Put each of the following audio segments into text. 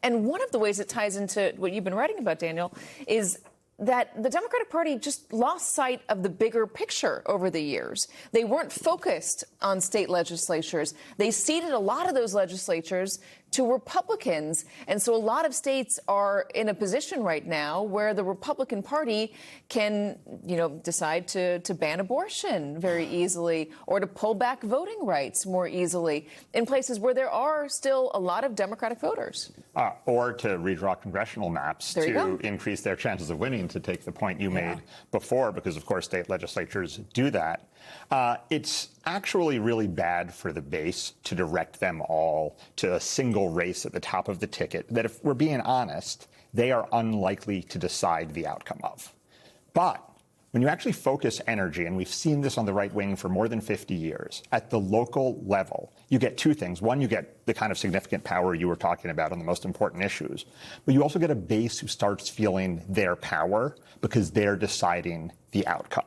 And one of the ways it ties into what you've been writing about, Daniel, is that the Democratic Party just lost sight of the bigger picture over the years. They weren't focused on state legislatures. They ceded a lot of those legislatures to Republicans. And so a lot of states are in a position right now where the Republican Party can, decide to ban abortion very easily or to pull back voting rights more easily in places where there are still a lot of Democratic voters. Or to redraw congressional maps to increase their chances of winning, to take the point you made before, because, of course, state legislatures do that. It's actually really bad for the base to direct them all to a single race at the top of the ticket that, if we're being honest, they are unlikely to decide the outcome of. But when you actually focus energy, and we've seen this on the right wing for more than 50 years, at the local level, you get two things. One, you get the kind of significant power you were talking about on the most important issues, but you also get a base who starts feeling their power because they're deciding the outcome.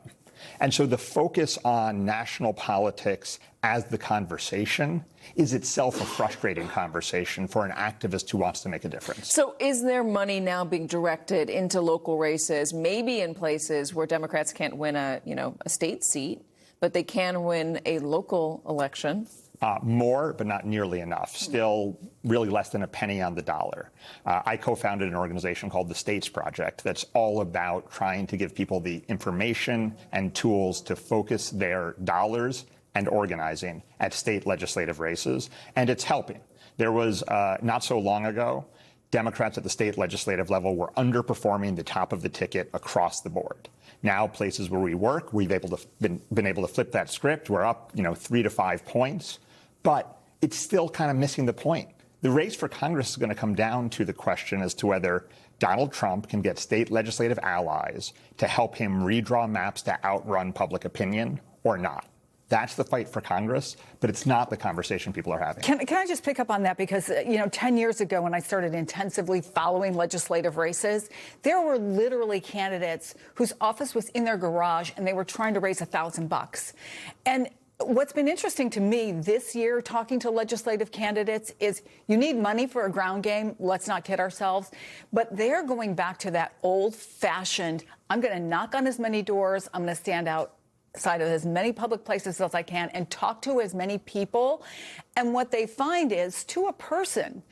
And so the focus on national politics as the conversation is itself a frustrating conversation for an activist who wants to make a difference. So is there money now being directed into local races, maybe in places where Democrats can't win a state seat, but they can win a local election? More, but not nearly enough. Still really less than a penny on the dollar. I co-founded an organization called the States Project that's all about trying to give people the information and tools to focus their dollars and organizing at state legislative races, and it's helping. There was, not so long ago, Democrats at the state legislative level were underperforming the top of the ticket across the board. Now, places where we work, we've been able to flip that script. We're up, 3 to 5 points. But it's still kind of missing the point. The race for Congress is going to come down to the question as to whether Donald Trump can get state legislative allies to help him redraw maps to outrun public opinion or not. That's the fight for Congress, but it's not the conversation people are having. Can I just pick up on that? Because, 10 years ago when I started intensively following legislative races, there were literally candidates whose office was in their garage and they were trying to raise $1,000. And what's been interesting to me this year, talking to legislative candidates, is you need money for a ground game. Let's not kid ourselves. But they're going back to that old-fashioned, I'm going to knock on as many doors, I'm going to stand outside of as many public places as I can and talk to as many people. And what they find is, to a person,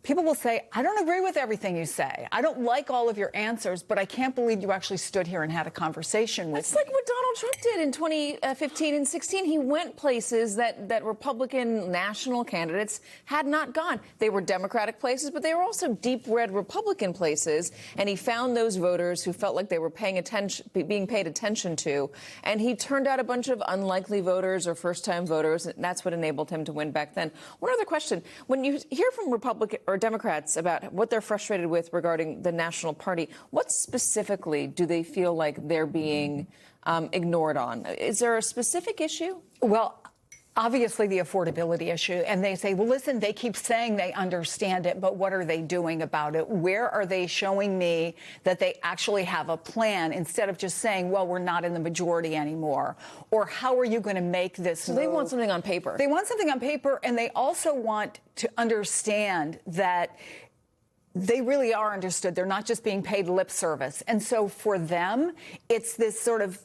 people will say, I don't agree with everything you say. I don't like all of your answers, but I can't believe you actually stood here and had a conversation with me. It's like what Donald Trump did in 2015 and 16. He went places that Republican national candidates had not gone. They were Democratic places, but they were also deep red Republican places. And he found those voters who felt like they were being paid attention to. And he turned out a bunch of unlikely voters or first-time voters. And that's what enabled him to win back then. One other question. When you hear from Republican or Democrats about what they're frustrated with regarding the national party, what specifically do they feel like they're being ignored on? Is there a specific issue? Well, obviously the affordability issue. And they say, well, listen, they keep saying they understand it, but what are they doing about it? Where are they showing me that they actually have a plan instead of just saying, well, we're not in the majority anymore? Or how are you going to make this move? They want something on paper. They want something on paper, and they also want to understand that they really are understood. They're not just being paid lip service. And so for them, it's this sort of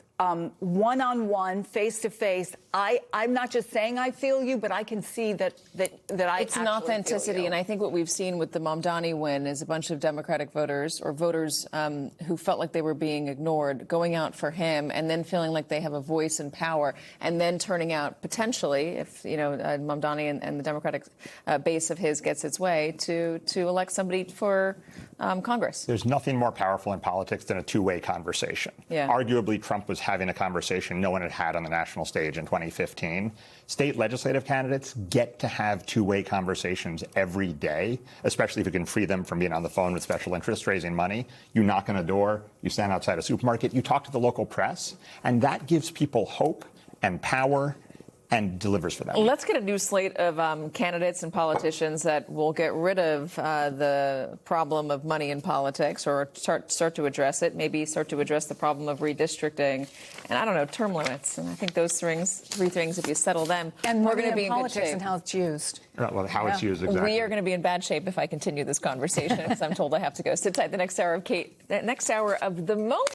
one-on-one, face-to-face. I'm not just saying I feel you, but I can see that I It's an authenticity, feel you. And I think what we've seen with the Mamdani win is a bunch of Democratic voters or voters who felt like they were being ignored, going out for him, and then feeling like they have a voice and power, and then turning out potentially, if Mamdani and the Democratic base of his gets its way, to elect somebody for Congress. There's nothing more powerful in politics than a two-way conversation. Yeah. Arguably, Trump was having a conversation no one had had on the national stage in 2015. State legislative candidates get to have two-way conversations every day, especially if you can free them from being on the phone with special interests raising money. You knock on a door, you stand outside a supermarket, you talk to the local press, and that gives people hope and power and delivers for them. Let's get a new slate of candidates and politicians that will get rid of the problem of money in politics, or start to address it, maybe start to address the problem of redistricting, and I don't know, term limits. And I think those three things, if you settle them, and we're going to be in good politics shape. And how it's used. Well, how it's used, exactly. We are going to be in bad shape if I continue this conversation, because I'm told I have to go. Sit tight. The next hour of the moment.